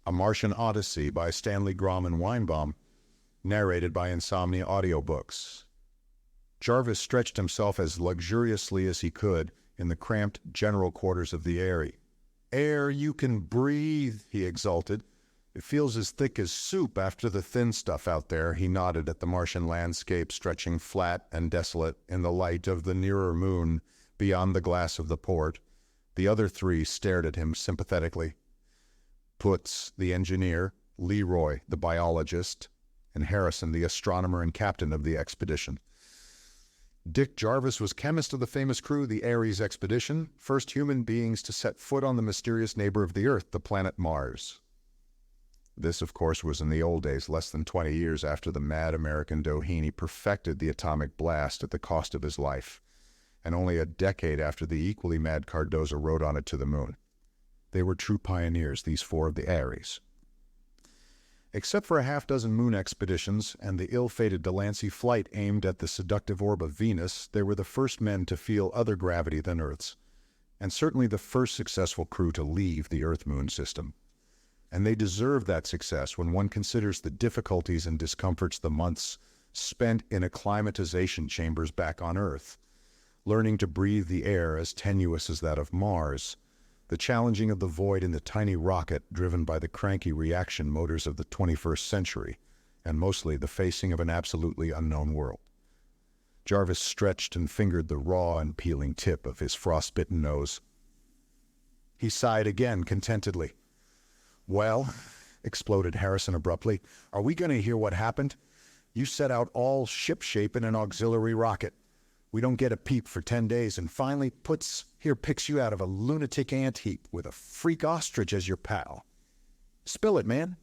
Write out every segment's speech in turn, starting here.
A Martian Odyssey by Stanley G and Weinbaum, narrated by Insomnia Audiobooks. Jarvis stretched himself as luxuriously as he could in the cramped general quarters of the Eyrie. "Air you can breathe," he exulted. "It feels as thick as soup after the thin stuff out there." He nodded at the Martian landscape stretching flat and desolate in the light of the nearer moon beyond the glass of the port. The other three stared at him sympathetically. Putz, the engineer, Leroy, the biologist, and Harrison, the astronomer and captain of the expedition. Dick Jarvis was chemist of the famous crew, the Ares expedition, first human beings to set foot on the mysterious neighbor of the Earth, the planet Mars. This, of course, was in the old days, less than 20 years after the mad American Doheny perfected the atomic blast at the cost of his life, and only a decade after the equally mad Cardozo rode on it to the moon. They were true pioneers, these four of the Ares. Except for a half-dozen moon expeditions and the ill-fated Delancey flight aimed at the seductive orb of Venus, they were the first men to feel other gravity than Earth's, and certainly the first successful crew to leave the Earth-Moon system. And they deserve that success when one considers the difficulties and discomforts the months spent in acclimatization chambers back on Earth, learning to breathe the air as tenuous as that of Mars, the challenging of the void in the tiny rocket driven by the cranky reaction motors of the 21st century, and mostly the facing of an absolutely unknown world. Jarvis stretched and fingered the raw and peeling tip of his frostbitten nose. He sighed again contentedly. "Well," exploded Harrison abruptly, "are we going to hear what happened? You set out all ship-shape in an auxiliary rocket. We don't get a peep for 10 days, and finally Putz here picks you out of a lunatic ant heap with a freak ostrich as your pal. Spill it, man."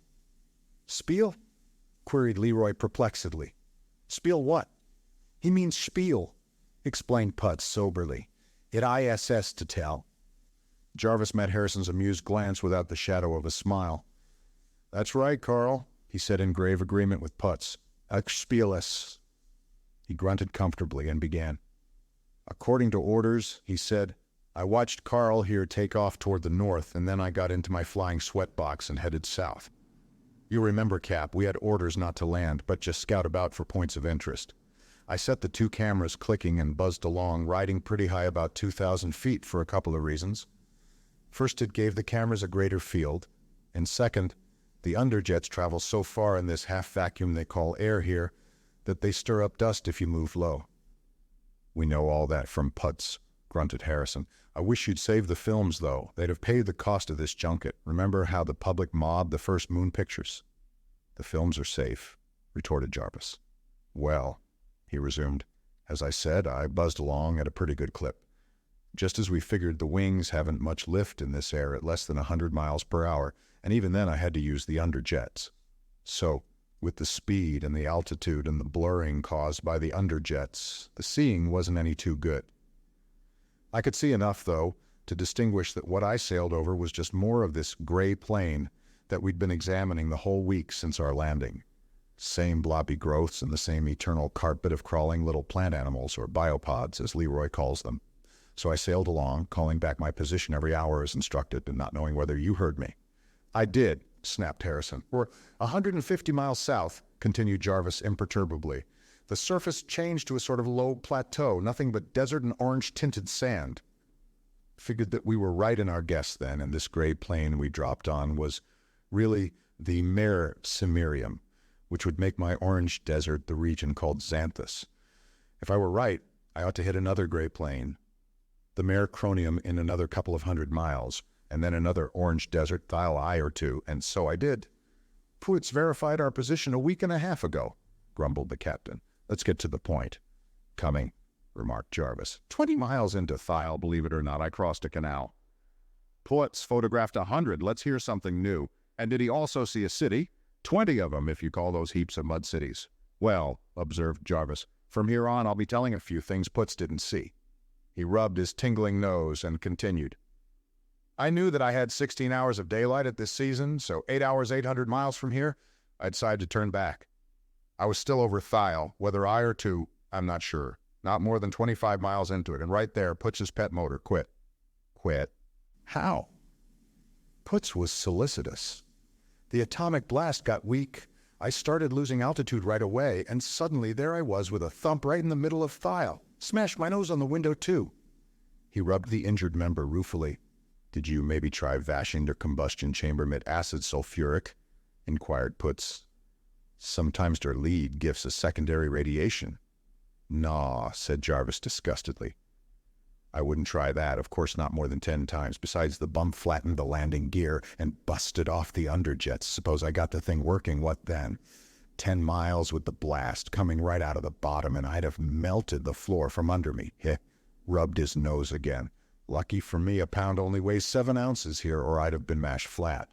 "Spiel?" queried Leroy perplexedly. "Spiel what?" "He means spiel," explained Putz soberly. "It ISS to tell." Jarvis met Harrison's amused glance without the shadow of a smile. "That's right, Carl," he said in grave agreement with Putz. "Spiel us." He grunted comfortably and began. "According to orders," he said, "I watched Carl here take off toward the north, and then I got into my flying sweatbox and headed south. You remember, Cap, we had orders not to land, but just scout about for points of interest. I set the two cameras clicking and buzzed along, riding pretty high, about 2,000 feet, for a couple of reasons. First, it gave the cameras a greater field, and second, the underjets travel so far in this half-vacuum they call air here that they stir up dust if you move low." "We know all that from Putz," grunted Harrison. "I wish you'd save the films, though. They'd have paid the cost of this junket. Remember how the public mobbed the first moon pictures?" "The films are safe," retorted Jarvis. "Well," he resumed, "as I said, I buzzed along at a pretty good clip. Just as we figured, the wings haven't much lift in this air at less than 100 miles per hour, and even then I had to use the underjets. So, with the speed and the altitude and the blurring caused by the underjets, the seeing wasn't any too good. I could see enough, though, to distinguish that what I sailed over was just more of this gray plane that we'd been examining the whole week since our landing. Same blobby growths and the same eternal carpet of crawling little plant animals, or biopods, as Leroy calls them. So I sailed along, calling back my position every hour as instructed, and not knowing whether you heard me." "I did," snapped Harrison. "We're 150 miles south," continued Jarvis imperturbably. "The surface changed to a sort of low plateau, nothing but desert and orange-tinted sand." Figured that we were right in our guess then, and this gray plain we dropped on was really the Mare Cimmerium, which would make my orange desert the region called Xanthus. If I were right, I ought to hit another gray plain, the Mare Cronium, in another couple of 100 miles, and then another orange desert thyle eye or two, and so I did. "Putz verified our position a week and a half ago," grumbled the captain. "Let's get to the point." "Coming," remarked Jarvis. 20 miles into Thyle, believe it or not, I crossed a canal." "Putz photographed 100. Let's hear something new. And did he also see a city? 20 of them, if you call those heaps of mud cities." "Well," observed Jarvis, "from here on I'll be telling a few things Putz didn't see." He rubbed his tingling nose and continued. "I knew that I had 16 hours of daylight at this season, so 8 hours 800 miles from here, I decided to turn back. I was still over Thyle, whether I or two, I'm not sure. Not more than 25 miles into it, and right there, Putz's pet motor quit." "Quit? How?" Putz was solicitous. The atomic blast got weak. I started losing altitude right away, and suddenly there I was with a thump right in the middle of Thiel. Smashed my nose on the window, too. He rubbed the injured member ruefully. Did you maybe try vashing der combustion chamber mit acid sulfuric? Inquired Putz. Sometimes der lead gives a secondary radiation. Naw, said Jarvis disgustedly. I wouldn't try that, of course not more than 10 times. Besides, the bump flattened the landing gear and busted off the underjets. Suppose I got the thing working, what then? 10 miles with the blast coming right out of the bottom, and I'd have melted the floor from under me. Heh. Rubbed his nose again. Lucky for me, a pound only weighs 7 ounces here, or I'd have been mashed flat.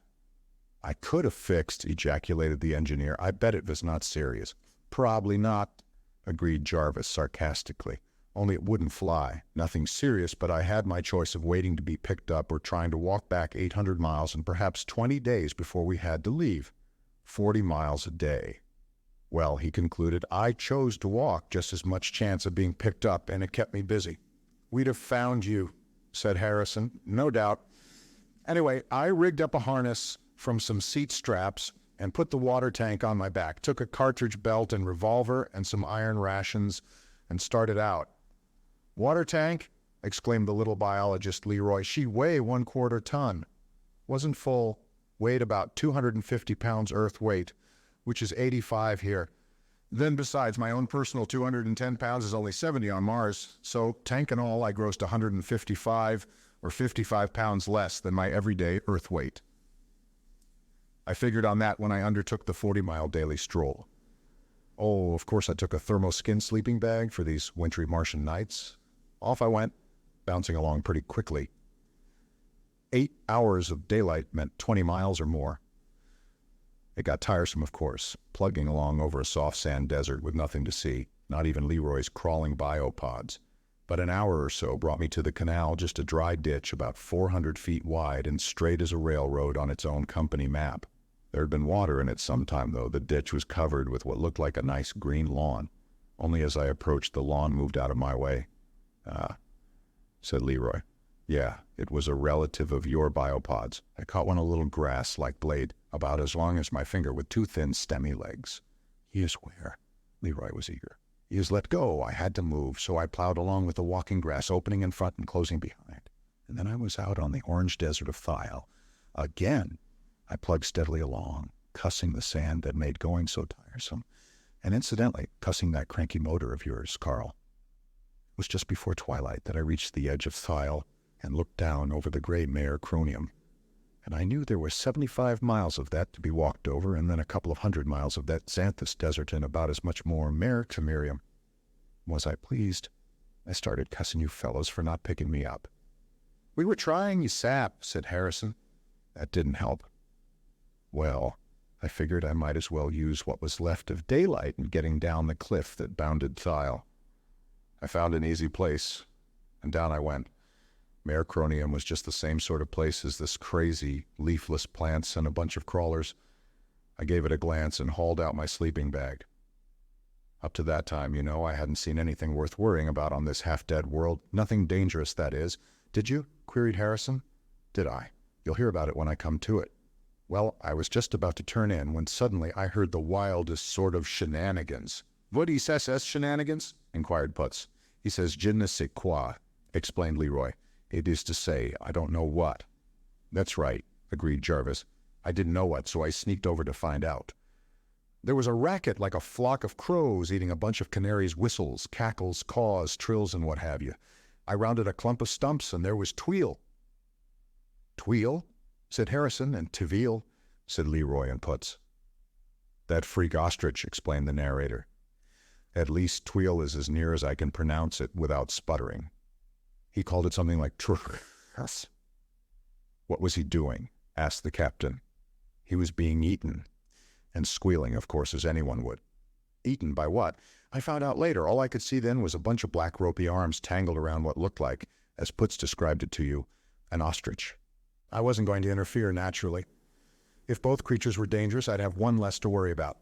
I could have fixed, ejaculated the engineer. I bet it was not serious. Probably not, agreed Jarvis sarcastically. Only it wouldn't fly. Nothing serious, but I had my choice of waiting to be picked up or trying to walk back 800 miles and perhaps 20 days before we had to leave. 40 miles a day. Well, he concluded, I chose to walk, just as much chance of being picked up, and it kept me busy. We'd have found you, said Harrison. No doubt. Anyway, I rigged up a harness from some seat straps and put the water tank on my back, took a cartridge belt and revolver and some iron rations, and started out. Water tank? Exclaimed the little biologist Leroy. She weighed 1/4 ton. Wasn't full. Weighed about 250 pounds earth weight, which is 85 here. Then besides, my own personal 210 pounds is only 70 on Mars, so tank and all, I grossed 155 or 55 pounds less than my everyday earth weight. I figured on that when I undertook the 40-mile daily stroll. Oh, of course I took a thermo-skin sleeping bag for these wintry Martian nights. Off I went, bouncing along pretty quickly. 8 hours of daylight meant 20 miles or more. It got tiresome, of course, plugging along over a soft sand desert with nothing to see, not even Leroy's crawling biopods. But an hour or so brought me to the canal, just a dry ditch about 400 feet wide and straight as a railroad on its own company map. There had been water in it sometime, though. The ditch was covered with what looked like a nice green lawn. Only as I approached, the lawn moved out of my way. Ah, said Leroy. Yeah, it was a relative of your biopods. I caught one a little grass-like blade, about as long as my finger, with 2 thin stemmy legs. He is where? Leroy was eager. He is let go. I had to move, so I plowed along with the walking grass, opening in front and closing behind. And then I was out on the orange desert of Thiel. Again, I plugged steadily along, cussing the sand that made going so tiresome, and incidentally, cussing that cranky motor of yours, Carl. It was just before twilight that I reached the edge of Thiel and looked down over the gray mare Cronium. And I knew there were 75 miles of that to be walked over, and then a couple of 100 miles of that Xanthus desert and about as much more mare to Miriam. Was I pleased? I started cussing you fellows for not picking me up. We were trying, you sap, said Harrison. That didn't help. Well, I figured I might as well use what was left of daylight in getting down the cliff that bounded Thiel. I found an easy place, and down I went. Mare Cronium was just the same sort of place as this crazy, leafless plants and a bunch of crawlers. I gave it a glance and hauled out my sleeping bag. Up to that time, you know, I hadn't seen anything worth worrying about on this half-dead world. Nothing dangerous, that is. Did you? Queried Harrison. Did I? You'll hear about it when I come to it. Well, I was just about to turn in when suddenly I heard the wildest sort of shenanigans. What he says shenanigans? Inquired Putz. He says je ne sais quoi, explained Leroy. It is to say, I don't know what. That's right, agreed Jarvis. I didn't know what, so I sneaked over to find out. There was a racket like a flock of crows eating a bunch of canaries' whistles, cackles, caws, trills, and what have you. I rounded a clump of stumps, and there was Tweel. Tweel? Said Harrison, and Tweel, said Leroy and Putz. That freak ostrich, explained the narrator. At least Tweel is as near as I can pronounce it without sputtering. He called it something like Tragically. What was he doing? Asked the captain. He was being eaten, and squealing, of course, as anyone would. Eaten by what? I found out later. All I could see then was a bunch of black ropey arms tangled around what looked like, as Putz described it to you, an ostrich. I wasn't going to interfere, naturally. If both creatures were dangerous, I'd have one less to worry about.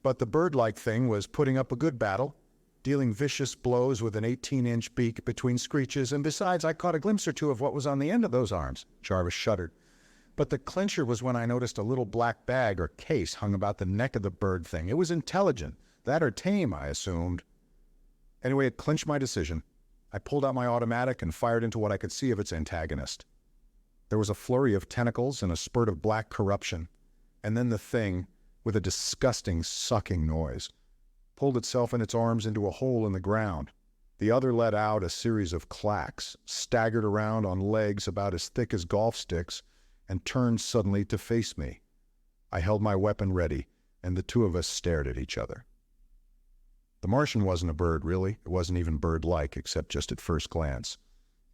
But the bird-like thing was putting up a good battle, dealing vicious blows with an 18-inch beak between screeches, and besides, I caught a glimpse or two of what was on the end of those arms. Jarvis shuddered. But the clincher was when I noticed a little black bag or case hung about the neck of the bird thing. It was intelligent. That or tame, I assumed. Anyway, it clinched my decision. I pulled out my automatic and fired into what I could see of its antagonist. There was a flurry of tentacles and a spurt of black corruption, and then the thing, with a disgusting sucking noise, pulled itself and its arms into a hole in the ground. The other let out a series of clacks, staggered around on legs about as thick as golf sticks, and turned suddenly to face me. I held my weapon ready, and the two of us stared at each other. The Martian wasn't a bird, really. It wasn't even bird-like, except just at first glance.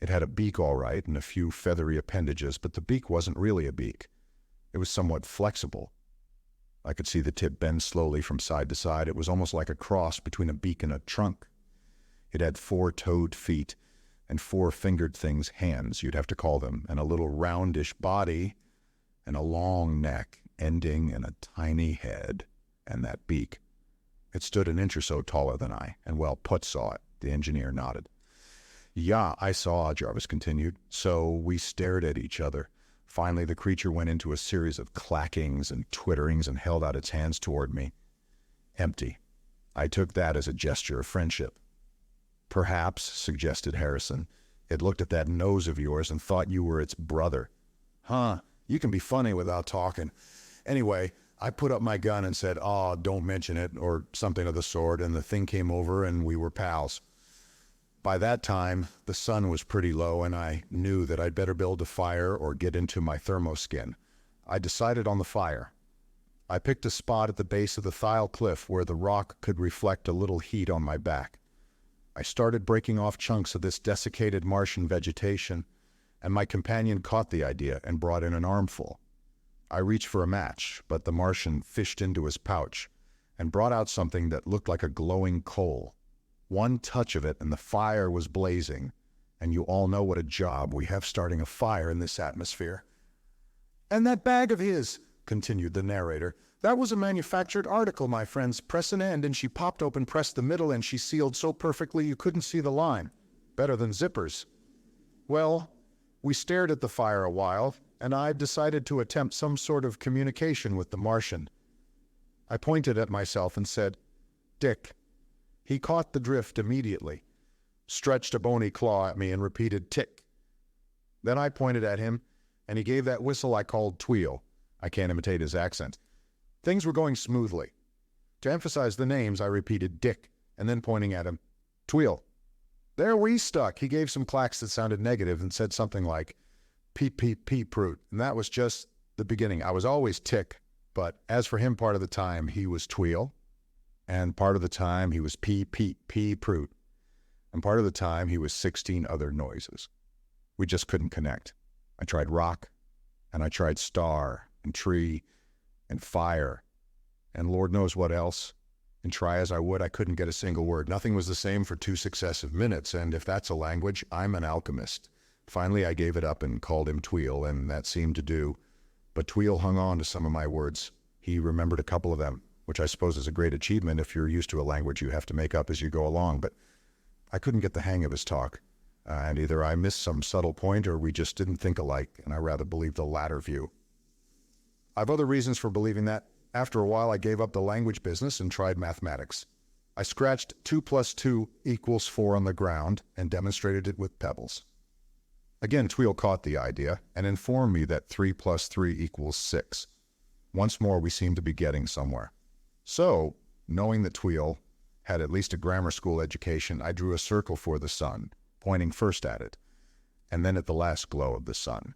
It had a beak all right and a few feathery appendages, but the beak wasn't really a beak. It was somewhat flexible. I could see the tip bend slowly from side to side. It was almost like a cross between a beak and a trunk. It had 4-toed feet and 4-fingered things, hands, you'd have to call them, and a little roundish body and a long neck ending in a tiny head and that beak. It stood an inch or so taller than I, and well, Put saw it. The engineer nodded. Yeah, I saw, Jarvis continued. So we stared at each other. Finally, the creature went into a series of clackings and twitterings and held out its hands toward me. Empty. I took that as a gesture of friendship. Perhaps, suggested Harrison, it looked at that nose of yours and thought you were its brother. Huh, you can be funny without talking. Anyway, I put up my gun and said, "Aw, don't mention it," or something of the sort, and the thing came over and we were pals. By that time, the sun was pretty low, and I knew that I'd better build a fire or get into my thermoskin. I decided on the fire. I picked a spot at the base of the Thiel cliff where the rock could reflect a little heat on my back. I started breaking off chunks of this desiccated Martian vegetation, and my companion caught the idea and brought in an armful. I reached for a match, but the Martian fished into his pouch and brought out something that looked like a glowing coal. One touch of it and the fire was blazing, and you all know what a job we have starting a fire in this atmosphere. "And that bag of his," continued the narrator, "that was a manufactured article, my friends. Press an end, and she popped open, pressed the middle, and she sealed so perfectly you couldn't see the line. Better than zippers. Well, we stared at the fire a while, and I decided to attempt some sort of communication with the Martian. I pointed at myself and said, 'Dick.' He caught the drift immediately, stretched a bony claw at me and repeated, 'Tick.' Then I pointed at him, and he gave that whistle I called Tweel. I can't imitate his accent. Things were going smoothly. To emphasize the names, I repeated Dick, and then pointing at him, 'Tweel.' There we stuck. He gave some clacks that sounded negative and said something like, 'Peep, peep, peep, Proot.' And that was just the beginning. I was always Tick, but as for him, part of the time he was Tweel, and part of the time he was Peep, peep, peep, Proot, and part of the time he was 16 other noises. We just couldn't connect. I tried rock, and I tried star, and tree, and fire, and Lord knows what else. And try as I would, I couldn't get a single word. Nothing was the same for 2 successive minutes, and if that's a language, I'm an alchemist. Finally, I gave it up and called him Tweel, and that seemed to do. But Tweel hung on to some of my words. He remembered a couple of them, which I suppose is a great achievement if you're used to a language you have to make up as you go along, but I couldn't get the hang of his talk. And either I missed some subtle point or we just didn't think alike, and I rather believe the latter view. I've other reasons for believing that. After a while, I gave up the language business and tried mathematics. I scratched 2 + 2 = 4 on the ground and demonstrated it with pebbles. Again, Tweel caught the idea and informed me that 3 + 3 = 6. Once more, we seemed to be getting somewhere. So, knowing that Tweel had at least a grammar school education, I drew a circle for the sun, pointing first at it, and then at the last glow of the sun.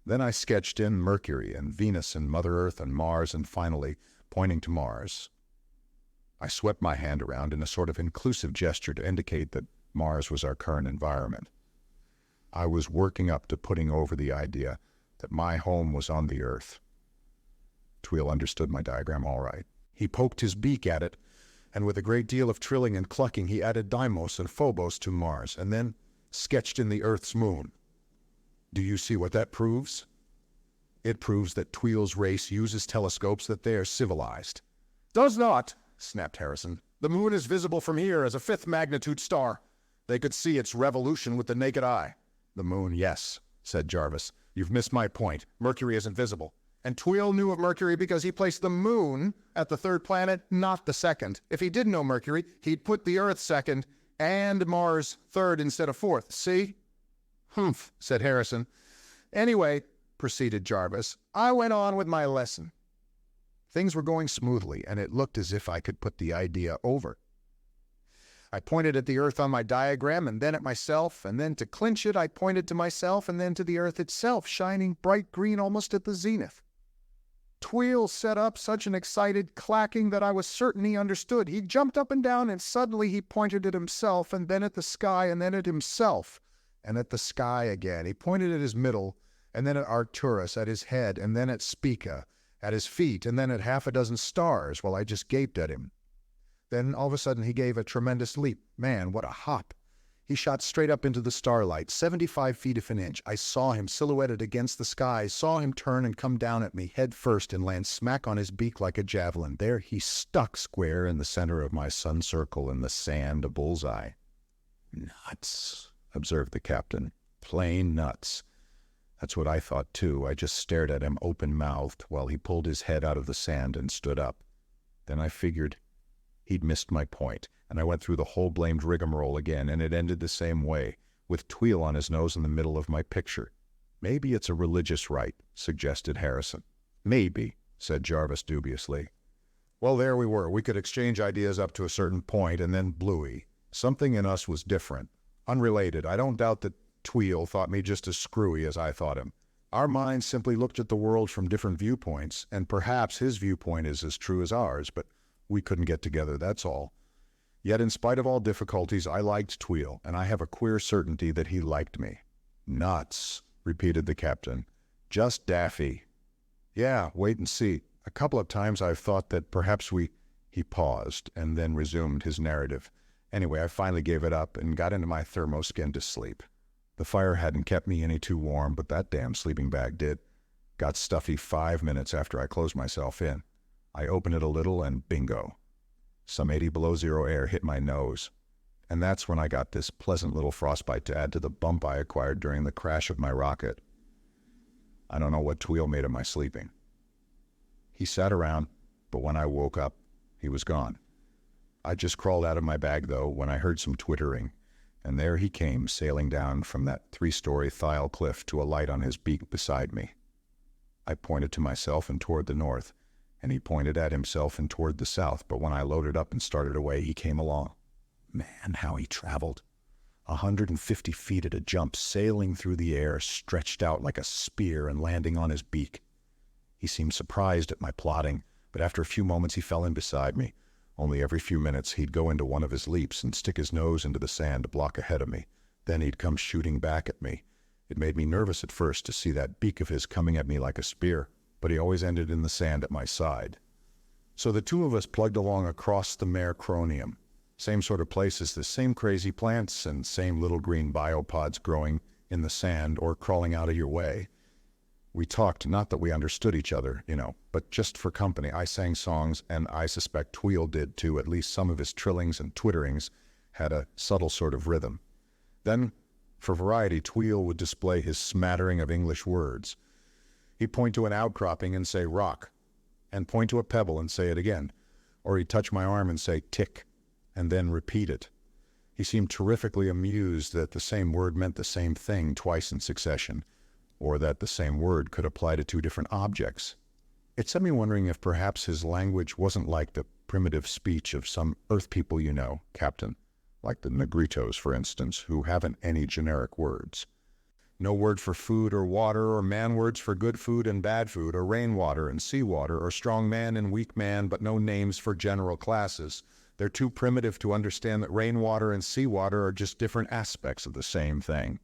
Then I sketched in Mercury and Venus and Mother Earth and Mars, and finally, pointing to Mars. I swept my hand around in a sort of inclusive gesture to indicate that Mars was our current environment. I was working up to putting over the idea that my home was on the Earth. Tweel understood my diagram all right. He poked his beak at it, and with a great deal of trilling and clucking, he added Deimos and Phobos to Mars, and then sketched in the Earth's moon. Do you see what that proves? It proves that Tweel's race uses telescopes, that they are civilized. Does not, snapped Harrison. The moon is visible from here as a 5th magnitude star. They could see its revolution with the naked eye. The moon, yes, said Jarvis. You've missed my point. Mercury isn't visible. And Tweel knew of Mercury because he placed the moon at the third planet, not the second. If he didn't know Mercury, he'd put the Earth second and Mars third instead of fourth. See? Humph, said Harrison. Anyway, proceeded Jarvis, I went on with my lesson. Things were going smoothly, and it looked as if I could put the idea over. I pointed at the Earth on my diagram, and then at myself, and then to clinch it, I pointed to myself, and then to the Earth itself, shining bright green almost at the zenith. Tweel set up such an excited clacking that I was certain he understood. He jumped up and down, and suddenly he pointed at himself, and then at the sky, and then at himself, and at the sky again. He pointed at his middle, and then at Arcturus, at his head, and then at Spica, at his feet, and then at half a dozen stars, while I just gaped at him. Then, all of a sudden, he gave a tremendous leap. Man, what a hop. He shot straight up into the starlight, 75 feet of an inch. I saw him silhouetted against the sky, saw him turn and come down at me, head first, and land smack on his beak like a javelin. There he stuck square in the center of my sun circle in the sand, a bullseye. Nuts, observed the captain. Plain nuts. That's what I thought, too. I just stared at him open-mouthed while he pulled his head out of the sand and stood up. Then I figured he'd missed my point, and I went through the whole blamed rigmarole again, and it ended the same way, with Tweel on his nose in the middle of my picture. Maybe it's a religious rite, suggested Harrison. Maybe, said Jarvis dubiously. Well, there we were. We could exchange ideas up to a certain point, and then bluey. Something in us was different. Unrelated. I don't doubt that Tweel thought me just as screwy as I thought him. Our minds simply looked at the world from different viewpoints, and perhaps his viewpoint is as true as ours, but we couldn't get together, that's all. Yet in spite of all difficulties, I liked Tweel, and I have a queer certainty that he liked me. Nuts, repeated the captain. Just daffy. Yeah, wait and see. A couple of times I've thought that perhaps He paused, and then resumed his narrative. Anyway, I finally gave it up and got into my thermoskin to sleep. The fire hadn't kept me any too warm, but that damn sleeping bag did. Got stuffy 5 minutes after I closed myself in. I opened it a little, and bingo. Some 80 below zero air hit my nose. And that's when I got this pleasant little frostbite to add to the bump I acquired during the crash of my rocket. I don't know what Tweel made of my sleeping. He sat around, but when I woke up, he was gone. I just crawled out of my bag, though, when I heard some twittering, and there he came sailing down from that 3-story thial cliff to a light on his beak beside me. I pointed to myself and toward the north, and he pointed at himself and toward the south, but when I loaded up and started away, he came along. Man, how he traveled. 150 feet at a jump, sailing through the air, stretched out like a spear and landing on his beak. He seemed surprised at my plotting, but after a few moments he fell in beside me. Only every few minutes he'd go into one of his leaps and stick his nose into the sand a block ahead of me. Then he'd come shooting back at me. It made me nervous at first to see that beak of his coming at me like a spear, but he always ended in the sand at my side. So the two of us plugged along across the Mare Cronium. Same sort of place as the same crazy plants and same little green biopods growing in the sand or crawling out of your way. We talked, not that we understood each other, but just for company. I sang songs, and I suspect Tweel did too. At least some of his trillings and twitterings had a subtle sort of rhythm. Then, for variety, Tweel would display his smattering of English words. He'd point to an outcropping and say rock, and point to a pebble and say it again. Or he'd touch my arm and say tick, and then repeat it. He seemed terrifically amused that the same word meant the same thing twice in succession, or that the same word could apply to two different objects. It set me wondering if perhaps his language wasn't like the primitive speech of some Earth people Captain, like the Negritos, for instance, who haven't any generic words. No word for food or water, or man words for good food and bad food, or rainwater and seawater, or strong man and weak man, but no names for general classes. They're too primitive to understand that rainwater and seawater are just different aspects of the same thing.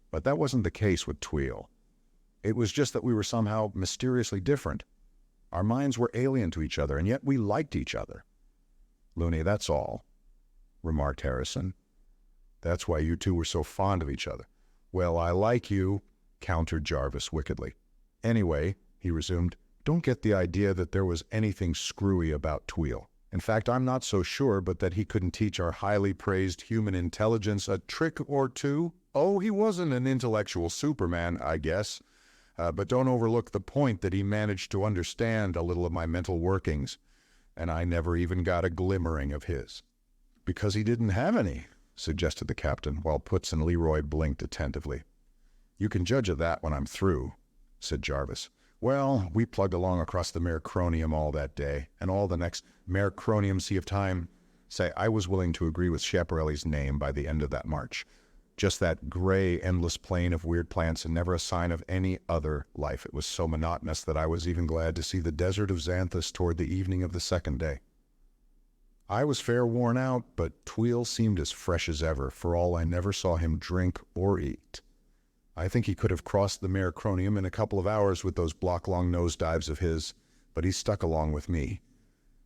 But that wasn't the case with Tweel. It was just that we were somehow mysteriously different. Our minds were alien to each other, and yet we liked each other. Looney, that's all, remarked Harrison. That's why you two were so fond of each other. Well, I like you, countered Jarvis wickedly. Anyway, he resumed, don't get the idea that there was anything screwy about Tweel. In fact, I'm not so sure but that he couldn't teach our highly praised human intelligence a trick or two. Oh, he wasn't an intellectual superman, I guess. But don't overlook the point that he managed to understand a little of my mental workings, and I never even got a glimmering of his. Because he didn't have any, suggested the captain, while Puts and Leroy blinked attentively. You can judge of that when I'm through, said Jarvis. Well, we plugged along across the Mercronium all that day, and all the next Mercronium Sea of Time. Say, I was willing to agree with Schiaparelli's name by the end of that march. Just that gray, endless plain of weird plants and never a sign of any other life. It was so monotonous that I was even glad to see the desert of Xanthus toward the evening of the second day. I was fair worn out, but Tweel seemed as fresh as ever, for all I never saw him drink or eat. I think he could have crossed the Mercronium in a couple of hours with those block-long nosedives of his, but he stuck along with me.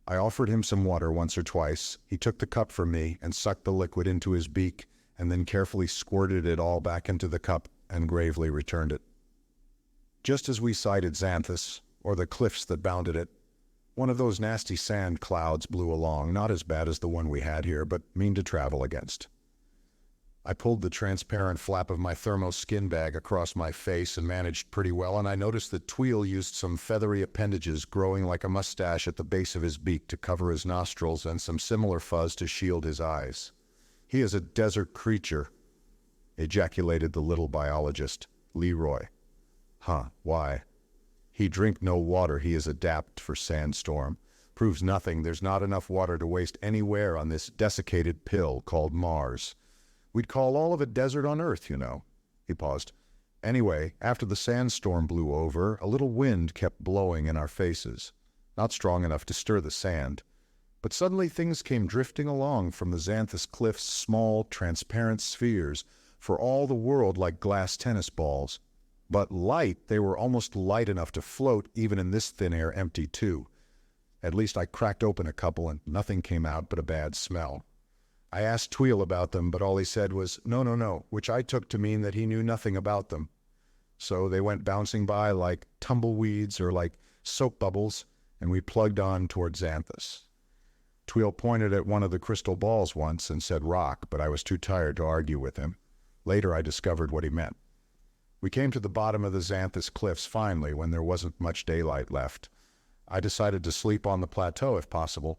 I offered him some water once or twice. He took the cup from me and sucked the liquid into his beak, and then carefully squirted it all back into the cup and gravely returned it. Just as we sighted Xanthus, or the cliffs that bounded it, one of those nasty sand clouds blew along, not as bad as the one we had here, but mean to travel against. I pulled the transparent flap of my thermo skin bag across my face and managed pretty well, and I noticed that Tweel used some feathery appendages growing like a mustache at the base of his beak to cover his nostrils and some similar fuzz to shield his eyes. He is a desert creature, ejaculated the little biologist, Leroy. Huh, why? He drink no water, he is adapt for sandstorm. Proves nothing, there's not enough water to waste anywhere on this desiccated pill called Mars. We'd call all of it desert on Earth, you know. He paused. Anyway, after the sandstorm blew over, a little wind kept blowing in our faces. Not strong enough to stir the sand. But suddenly things came drifting along from the Xanthus cliffs, small, transparent spheres, for all the world like glass tennis balls. But light, they were almost light enough to float, even in this thin air empty too. At least I cracked open a couple and nothing came out but a bad smell. I asked Tweel about them, but all he said was, no, which I took to mean that he knew nothing about them. So they went bouncing by like tumbleweeds or like soap bubbles, and we plugged on toward Xanthus. Tweel pointed at one of the crystal balls once and said rock, but I was too tired to argue with him. Later I discovered what he meant. We came to the bottom of the Xanthus cliffs finally when there wasn't much daylight left. I decided to sleep on the plateau if possible.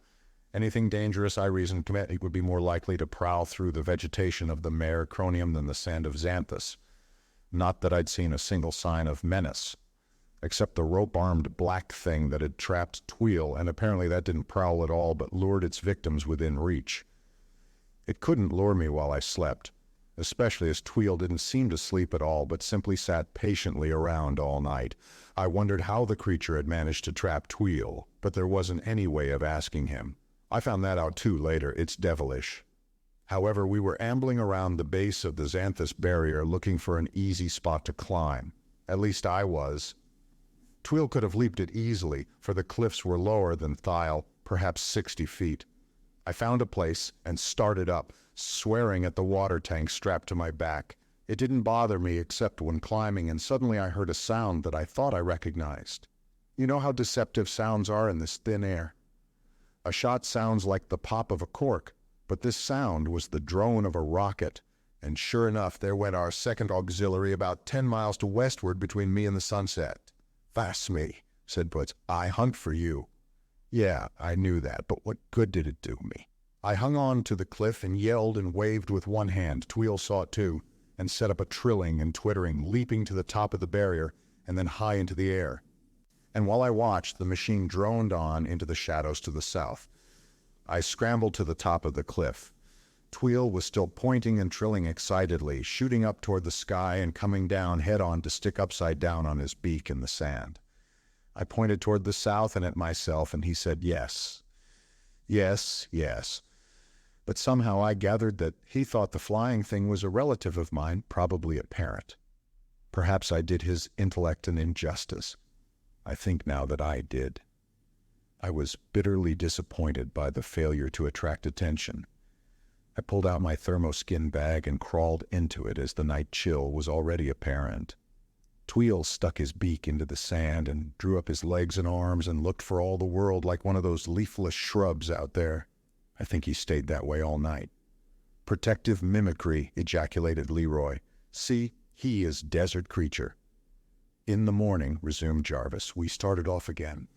Anything dangerous, I reasoned, it would be more likely to prowl through the vegetation of the Mercronium than the sand of Xanthus. Not that I'd seen a single sign of menace, except the rope-armed black thing that had trapped Tweel, and apparently that didn't prowl at all but lured its victims within reach. It couldn't lure me while I slept, especially as Tweel didn't seem to sleep at all but simply sat patiently around all night. I wondered how the creature had managed to trap Tweel, but there wasn't any way of asking him. I found that out too later. It's devilish. However, we were ambling around the base of the Xanthus barrier looking for an easy spot to climb. At least I was. Tweel could have leaped it easily, for the cliffs were lower than Thiel, perhaps 60 feet. I found a place and started up, swearing at the water tank strapped to my back. It didn't bother me except when climbing, and suddenly I heard a sound that I thought I recognized. You know how deceptive sounds are in this thin air? A shot sounds like the pop of a cork, but this sound was the drone of a rocket, and sure enough, there went our second auxiliary about 10 miles to westward between me and the sunset. "That's me," said Puts. "I hunt for you." Yeah, I knew that, but what good did it do me? I hung on to the cliff and yelled and waved with one hand. Tweel saw it too, and set up a trilling and twittering, leaping to the top of the barrier and then high into the air. And while I watched, the machine droned on into the shadows to the south. I scrambled to the top of the cliff. Tweel was still pointing and trilling excitedly, shooting up toward the sky and coming down head-on to stick upside down on his beak in the sand. I pointed toward the south and at myself, and he said yes. Yes. But somehow I gathered that he thought the flying thing was a relative of mine, probably a parent. Perhaps I did his intellect an injustice. I think now that I did. I was bitterly disappointed by the failure to attract attention. I pulled out my thermoskin bag and crawled into it as the night chill was already apparent. Tweel stuck his beak into the sand and drew up his legs and arms and looked for all the world like one of those leafless shrubs out there. I think he stayed that way all night. "Protective mimicry," ejaculated Leroy. "See, he is desert creature." In the morning, resumed Jarvis, we started off again.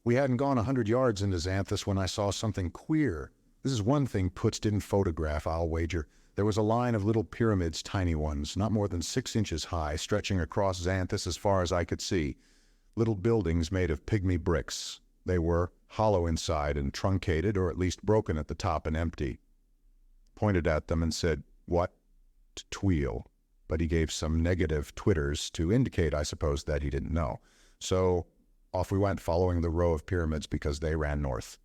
We hadn't gone 100 yards into Xanthus when I saw something queer. This is one thing Putz didn't photograph, I'll wager. There was a line of little pyramids, tiny ones, not more than 6 inches high, stretching across Xanthus as far as I could see. Little buildings made of pygmy bricks. They were hollow inside and truncated, or at least broken at the top and empty. Pointed at them and said, "What?" to Tweel, but he gave some negative twitters to indicate, I suppose, that he didn't know. So off we went, following the row of pyramids because they ran north.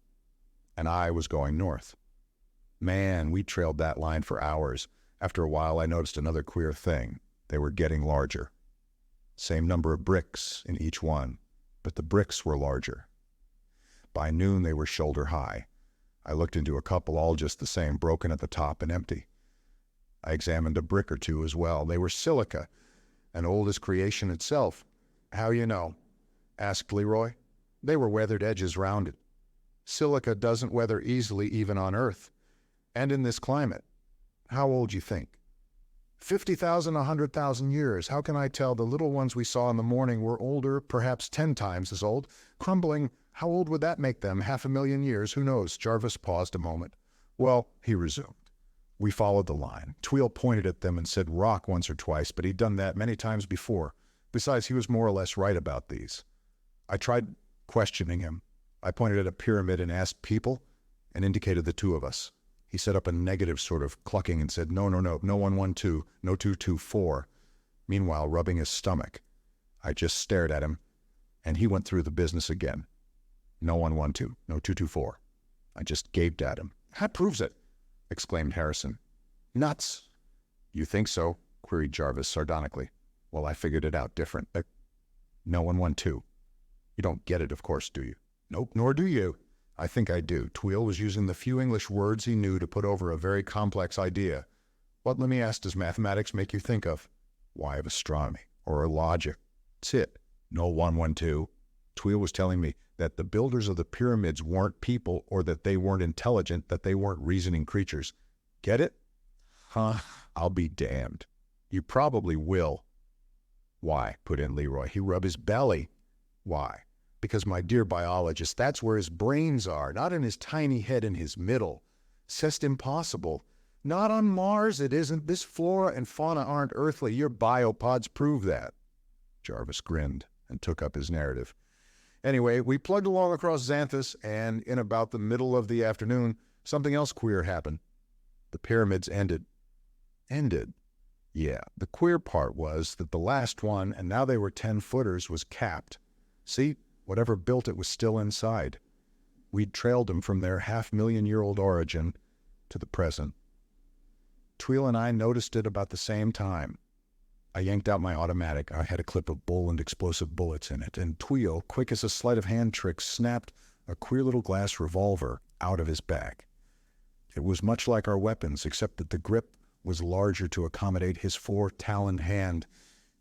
And I was going north. Man, we trailed that line for hours. After a while, I noticed another queer thing. They were getting larger. Same number of bricks in each one, but the bricks were larger. By noon, they were shoulder high. I looked into a couple, all just the same, broken at the top and empty. I examined a brick or two as well. They were silica, and old as creation itself. "How you know?" asked Leroy. "They were weathered edges rounded. Silica doesn't weather easily even on Earth, and in this climate. How old you think?" 50,000, 100,000 years. How can I tell? The little ones we saw in the morning were older, perhaps 10 times as old. Crumbling, how old would that make them? 500,000 years, who knows? Jarvis paused a moment. "Well," he resumed, "we followed the line. Tweel pointed at them and said rock once or twice, but he'd done that many times before. Besides, he was more or less right about these. I tried questioning him. I pointed at a pyramid and asked people, and indicated the two of us. He set up a negative sort of clucking and said, no 112, no 224. Meanwhile, rubbing his stomach. I just stared at him, and he went through the business again. No 112, no 224. I just gaped at him. "That proves it," exclaimed Harrison. "Nuts." "You think so?" queried Jarvis sardonically. "Well, I figured it out different. No 112. You don't get it, of course, do you?" "Nope, nor do you." "I think I do." Tweel was using the few English words he knew to put over a very complex idea. "What, let me ask, does mathematics make you think of?" "Why, of astronomy, or logic. That's it. No 112. Tweel was telling me that the builders of the pyramids weren't people, or that they weren't intelligent, that they weren't reasoning creatures. Get it?" "Huh, I'll be damned." "You probably will." "Why?" put in Leroy. "He rub his belly." "Why?" "Because, my dear biologist, that's where his brains are, not in his tiny head in his middle. C'est impossible. Not on Mars, it isn't. This flora and fauna aren't earthly. Your biopods prove that." Jarvis grinned and took up his narrative. "Anyway, we plugged along across Xanthus, and in about the middle of the afternoon, something else queer happened. The pyramids ended." "Ended?" "Yeah. The queer part was that the last one, and now they were 10-footers, was capped. See? Whatever built it was still inside. We'd trailed them from their 500,000-year-old origin to the present. Tweel and I noticed it about the same time. I yanked out my automatic. I had a clip of bull and explosive bullets in it, and Tweel, quick as a sleight of hand trick, snapped a queer little glass revolver out of his bag. It was much like our weapons, except that the grip was larger to accommodate his 4-taloned hand,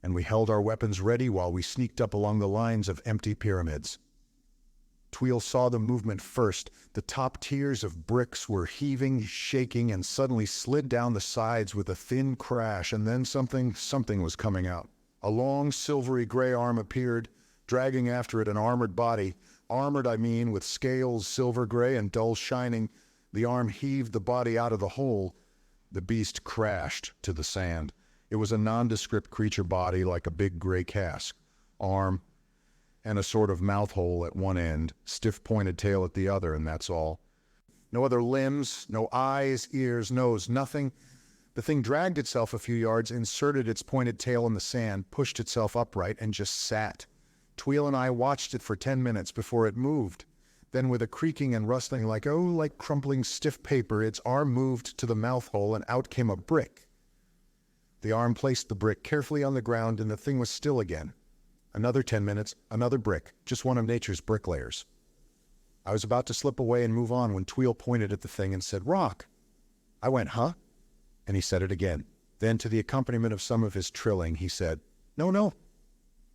and we held our weapons ready while we sneaked up along the lines of empty pyramids. Tweel saw the movement first. The top tiers of bricks were heaving, shaking, and suddenly slid down the sides with a thin crash, and then something was coming out. A long, silvery gray arm appeared, dragging after it an armored body. Armored, I mean, with scales silver gray and dull shining. The arm heaved the body out of the hole. The beast crashed to the sand. It was a nondescript creature body like a big gray cask. Arm, and a sort of mouth hole at one end, stiff pointed tail at the other, and that's all. No other limbs, no eyes, ears, nose, nothing. The thing dragged itself a few yards, inserted its pointed tail in the sand, pushed itself upright, and just sat. Tweel and I watched it for 10 minutes before it moved. Then with a creaking and rustling like crumpling stiff paper, its arm moved to the mouth hole, and out came a brick. The arm placed the brick carefully on the ground, and the thing was still again. Another 10 minutes, another brick, just one of nature's bricklayers. I was about to slip away and move on when Tweel pointed at the thing and said, "Rock." I went, "Huh?" And he said it again. Then, to the accompaniment of some of his trilling, he said, No,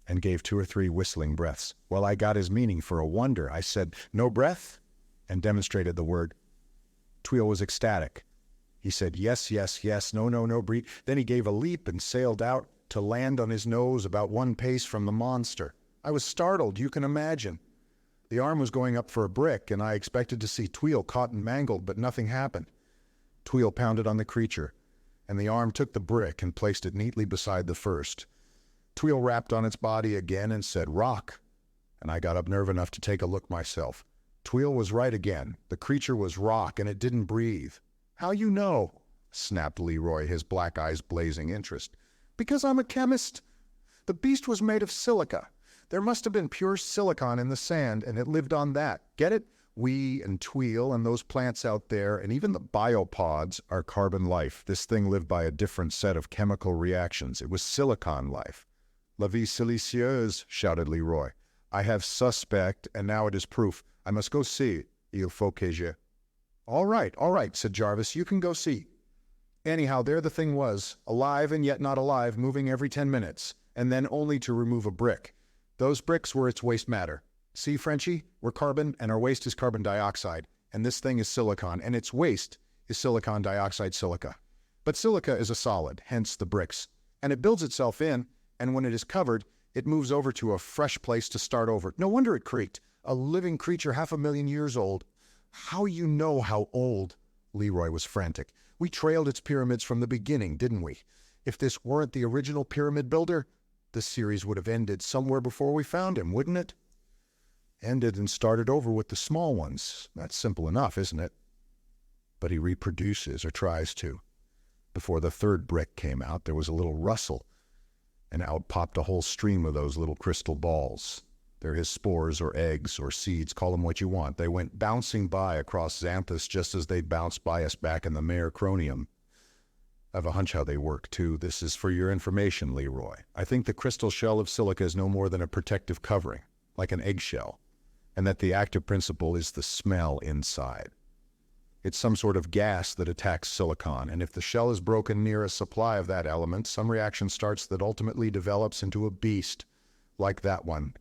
and gave 2 or 3 whistling breaths. Well, I got his meaning for a wonder. I said, "No breath?" and demonstrated the word. Tweel was ecstatic. He said, yes, no, breathe. Then he gave a leap and sailed out to land on his nose about 1 pace from the monster. I was startled, you can imagine. The arm was going up for a brick, and I expected to see Tweel caught and mangled, but nothing happened. Tweel pounded on the creature, and the arm took the brick and placed it neatly beside the first. Tweel rapped on its body again and said, "Rock," and I got up nerve enough to take a look myself. Tweel was right again. The creature was rock, and it didn't breathe. "How you know?" snapped Leroy, his black eyes blazing interest. "Because I'm a chemist. The beast was made of silica. There must have been pure silicon in the sand, and it lived on that. Get it? We and Tweel and those plants out there, and even the biopods, are carbon life. This thing lived by a different set of chemical reactions. It was silicon life." "La vie silicieuse," shouted Leroy. "I have suspect, and now it is proof. I must go see. Il faut que je..." All right, said Jarvis. "You can go see." Anyhow, there the thing was, alive and yet not alive, moving every 10 minutes, and then only to remove a brick. Those bricks were its waste matter. See, Frenchie, we're carbon, and our waste is carbon dioxide, and this thing is silicon, and its waste is silicon dioxide silica. But silica is a solid, hence the bricks, and it builds itself in, and when it is covered, it moves over to a fresh place to start over. No wonder it creaked. A living creature 500,000 years old. "How you know how old?" Leroy was frantic. "We trailed its pyramids from the beginning, didn't we? If this weren't the original pyramid builder, the series would have ended somewhere before we found him, wouldn't it?" "Ended and started over with the small ones. That's simple enough, isn't it?" "But he reproduces, or tries to. Before the third brick came out, there was a little rustle, and out popped a whole stream of those little crystal balls. They're his spores or eggs or seeds, call them what you want. They went bouncing by across Xanthus just as they bounced by us back in the Mare Cronium. I've a hunch how they work, too. This is for your information, Leroy. I think the crystal shell of silica is no more than a protective covering, like an eggshell, and that the active principle is the smell inside. It's some sort of gas that attacks silicon, and if the shell is broken near a supply of that element, some reaction starts that ultimately develops into a beast, like that one.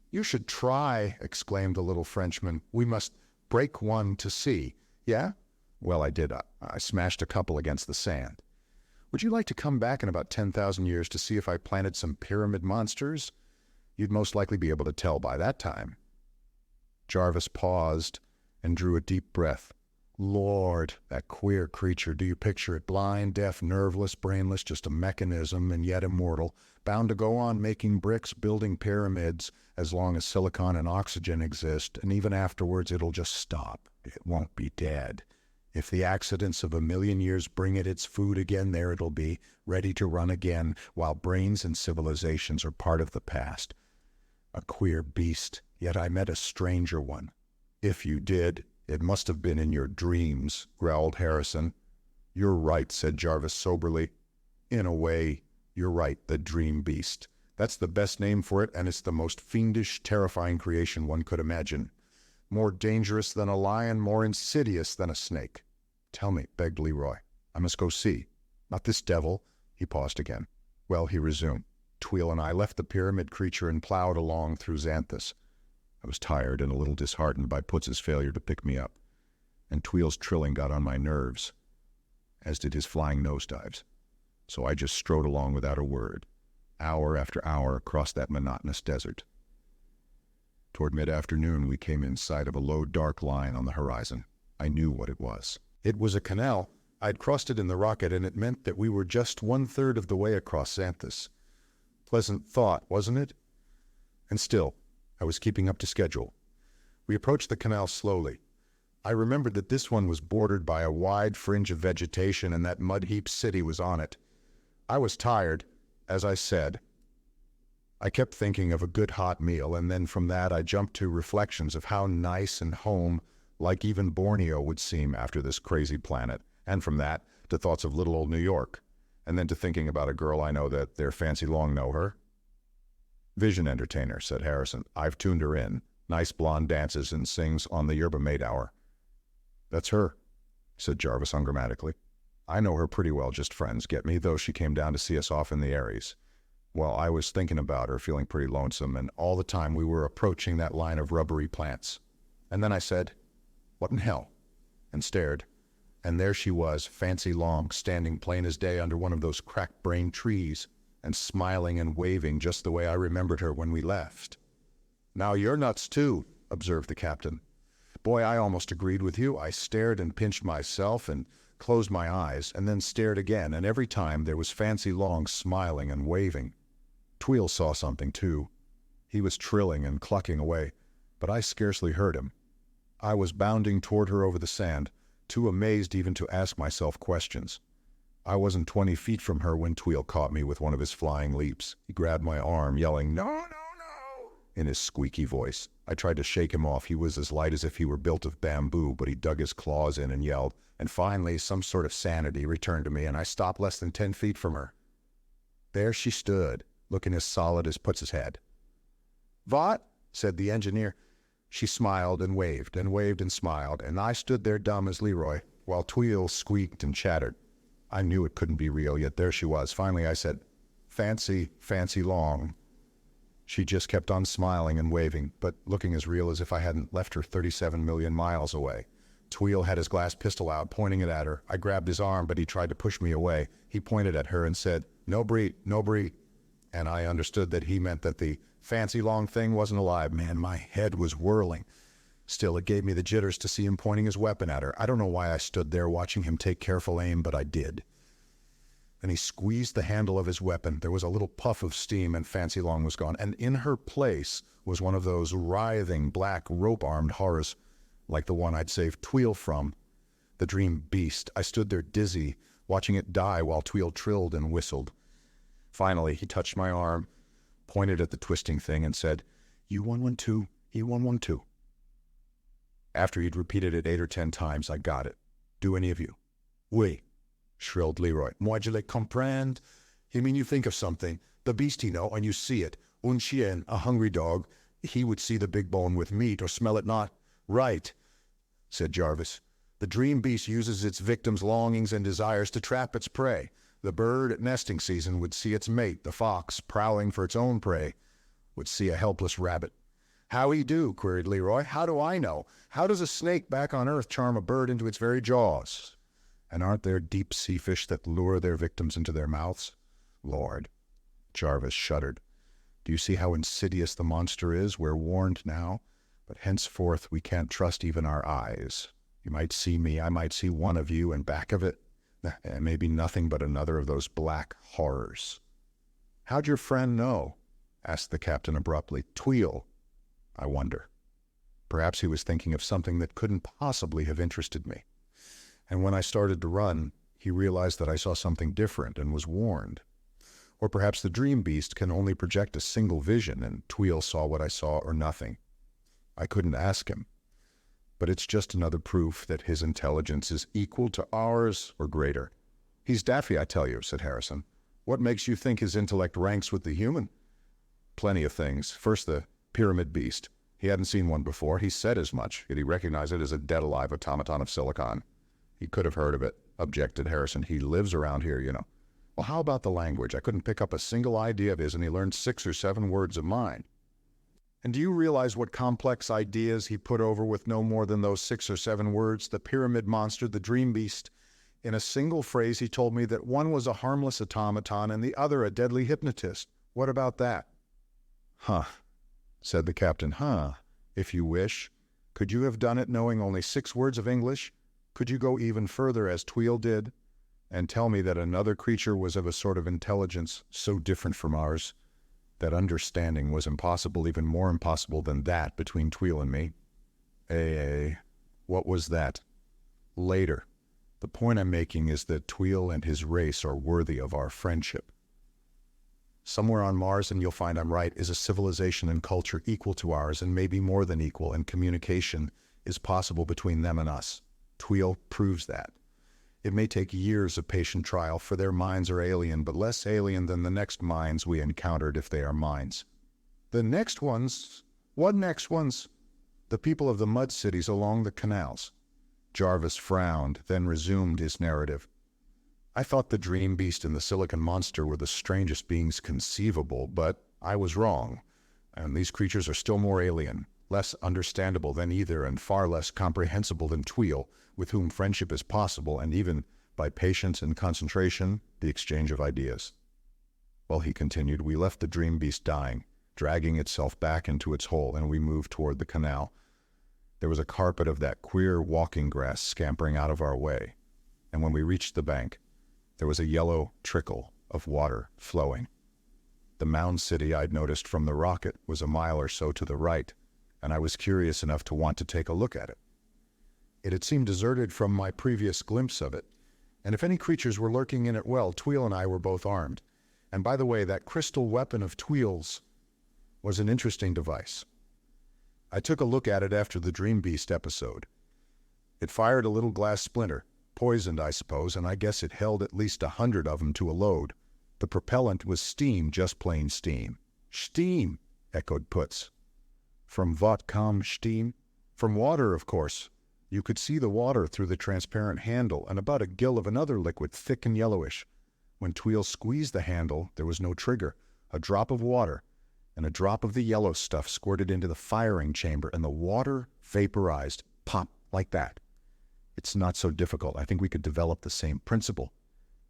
"You should try," exclaimed the little Frenchman. "We must break one to see." "Yeah?" "Well, I did. I smashed a couple against the sand. Would you like to come back in about 10,000 years to see if I planted some pyramid monsters? You'd most likely be able to tell by that time." Jarvis paused and drew a deep breath. "Lord, that queer creature, do you picture it? Blind, deaf, nerveless, brainless, just a mechanism, and yet immortal, bound to go on making bricks, building pyramids, as long as silicon and oxygen exist, and even afterwards it'll just stop. It won't be dead. If the accidents of 1,000,000 years bring it its food again, there it'll be, ready to run again, while brains and civilizations are part of the past. A queer beast, yet I met a stranger one." "If you did, it must have been in your dreams," growled Harrison. "You're right," said Jarvis soberly. "In a way, you're right, the dream beast. That's the best name for it, and it's the most fiendish, terrifying creation one could imagine. More dangerous than a lion, more insidious than a snake." "Tell me," begged Leroy. "I must go see." "Not this devil." He paused again. "Well," he resumed, "Tweel and I left the pyramid creature and plowed along through Xanthus. I was tired and a little disheartened by Putz's failure to pick me up, and Tweel's trilling got on my nerves, as did his flying nosedives. So I just strode along without a word, hour after hour across that monotonous desert. Toward mid-afternoon, we came in sight of a low, dark line on the horizon. I knew what it was. It was a canal. I'd crossed it in the rocket, and it meant that we were just 1/3 of the way across Xanthus. Pleasant thought, wasn't it? And still, I was keeping up to schedule. We approached the canal slowly. I remembered that this one was bordered by a wide fringe of vegetation, and that mud-heap city was on it. I was tired, as I said. I kept thinking of a good hot meal, and then from that I jumped to reflections of how nice and home, like even Borneo, would seem after this crazy planet, and from that to thoughts of little old New York, and then to thinking about a girl I know that their fancy long know her. "Vision entertainer," said Harrison. "I've tuned her in. Nice blonde dances and sings on the yerba mate hour." "That's her," said Jarvis ungrammatically. "I know her pretty well, just friends, get me, though she came down to see us off in the Aries. Well, I was thinking about her, feeling pretty lonesome, and all the time we were approaching that line of rubbery plants. And then I said, 'What in hell?' and stared. And there she was, fancy long, standing plain as day under one of those crack-brained trees. and smiling and waving just the way I remembered her when we left. "Now you're nuts too," observed the captain. Boy, I almost agreed with you. I stared and pinched myself and closed my eyes, and then stared again, and every time there was Fancy Long smiling and waving. Tweel saw something too. He was trilling and clucking away, but I scarcely heard him. I was bounding toward her over the sand, too amazed even to ask myself questions. I wasn't 20 feet from her when Tweel caught me with one of his flying leaps. He grabbed my arm, yelling, "No, no, no," in his squeaky voice. I tried to shake him off. He was as light as if he were built of bamboo, but he dug his claws in and yelled, and finally some sort of sanity returned to me, and I stopped less than 10 feet from her. There she stood, looking as solid as Putz's head. "Vot?" said the engineer. She smiled and waved and smiled, and I stood there dumb as Leroy, while Tweel squeaked and chattered. I knew it couldn't be real, yet there she was. Finally I said, "Fancy Long." She just kept on smiling and waving, but looking as real as if I hadn't left her 37 million miles away. Tweel had his glass pistol out, pointing it at her. I grabbed his arm, but he tried to push me away. He pointed at her and said, "No breed, no breed." And I understood that he meant that the Fancy Long thing wasn't alive. Man, my head was whirling. Still, it gave me the jitters to see him pointing his weapon at her. I don't know why I stood there watching him take careful aim, but I did. Then he squeezed the handle of his weapon. There was a little puff of steam, and Fancy Long was gone. And in her place was one of those writhing, black, rope-armed horrors, like the one I'd saved Tweel from. The dream beast. I stood there dizzy, watching it die while Tweel trilled and whistled. Finally, he touched my arm, pointed at the twisting thing, and said, "U112, E112. After he'd repeated it 8 or 10 times, I got it. "Do any of you?" "Oui," shrilled Leroy. "Moi je le comprends." "You mean you think of something, the beast he know, and you see it. Un chien, a hungry dog, he would see the big bone with meat, or smell it not." "Right," said Jarvis. "The dream beast uses its victim's longings and desires to trap its prey. The bird at nesting season would see its mate. The fox, prowling for its own prey, would see a helpless rabbit." "How he do?" queried Leroy. "How do I know? How does a snake back on Earth charm a bird into its very jaws? And aren't there deep sea fish that lure their victims into their mouths?" Lord. Jarvis shuddered. "Do you see how insidious the monster is? We're warned now, but henceforth we can't trust even our eyes. You might see me, I might see one of you, and back of it, maybe nothing but another of those black horrors." "How'd your friend know?" asked the captain abruptly. "Tweel, I wonder." Perhaps he was thinking of something that couldn't possibly have interested me. And when I started to run, he realized that I saw something different and was warned. Or perhaps the dream beast can only project a single vision, and Tweel saw what I saw or nothing. I couldn't ask him. But it's just another proof that his intelligence is equal to ours or greater. "He's daffy, I tell you," said Harrison. "What makes you think his intellect ranks with the human?" "Plenty of things. First, the pyramid beast. He hadn't seen one before. He said as much, yet he recognized it as a dead-alive automaton of silicon." "He could have heard of it," objected Harrison. "He lives around here, you know." "Well, how about the language? I couldn't pick up a single idea of his, and he learned 6 or 7 words of mine." "And do you realize what complex ideas he put over with no more than those 6 or 7 words? The pyramid monster, the dream beast. In a single phrase, he told me that one was a harmless automaton and the other a deadly hypnotist. What about that?" "Huh," said the captain. "Huh, if you wish. Could you have done it knowing only 6 words of English? Could you go even further, as Tweel did, and tell me that another creature was of a sort of intelligence so different from ours that understanding was impossible, even more impossible than that between Tweel and me?" What was that?" "Later. The point I'm making is that Tweel and his race are worthy of our friendship. Somewhere on Mars, and you'll find I'm right, is a civilization and culture equal to ours, and maybe more than equal, and communication is possible between them and us. Tweel proves that. It may take years of patient trial, for their minds are alien, but less alien than the next minds we encountered if they are minds." "The next ones? What next ones?" "The people of the mud cities along the canals." Jarvis frowned, then resumed his narrative. "I thought the dream beast and the silicon monster were the strangest beings conceivable, but I was wrong. And these creatures are still more alien, less understandable than either, and far less comprehensible than Tweel, with whom friendship is possible, and even, by patience and concentration, the exchange of ideas." Well, he continued, we left the dream beast dying, dragging itself back into its hole, and we moved toward the canal. There was a carpet of that queer walking grass scampering out of our way, and when we reached the bank, there was a yellow trickle of water flowing. The mound city I'd noticed from the rocket was a mile or so to the right, and I was curious enough to want to take a look at it. It had seemed deserted from my previous glimpse of it, and if any creatures were lurking in it, well, Tweel and I were both armed. And by the way, that crystal weapon of Tweel's was an interesting device. I took a look at it after the Dream Beast episode. It fired a little glass splinter, poisoned, I suppose, and I guess it held at least 100 of them to a load. The propellant was steam, just plain steam. Steam, echoed Putz. From what kam steam? From water, of course. You could see the water through the transparent handle and about a gill of another liquid, thick and yellowish. When Tweel squeezed the handle, there was no trigger. A drop of water, and a drop of the yellow stuff squirted into the firing chamber, and the water vaporized, pop, like that. It's not so difficult. I think we could develop the same principle.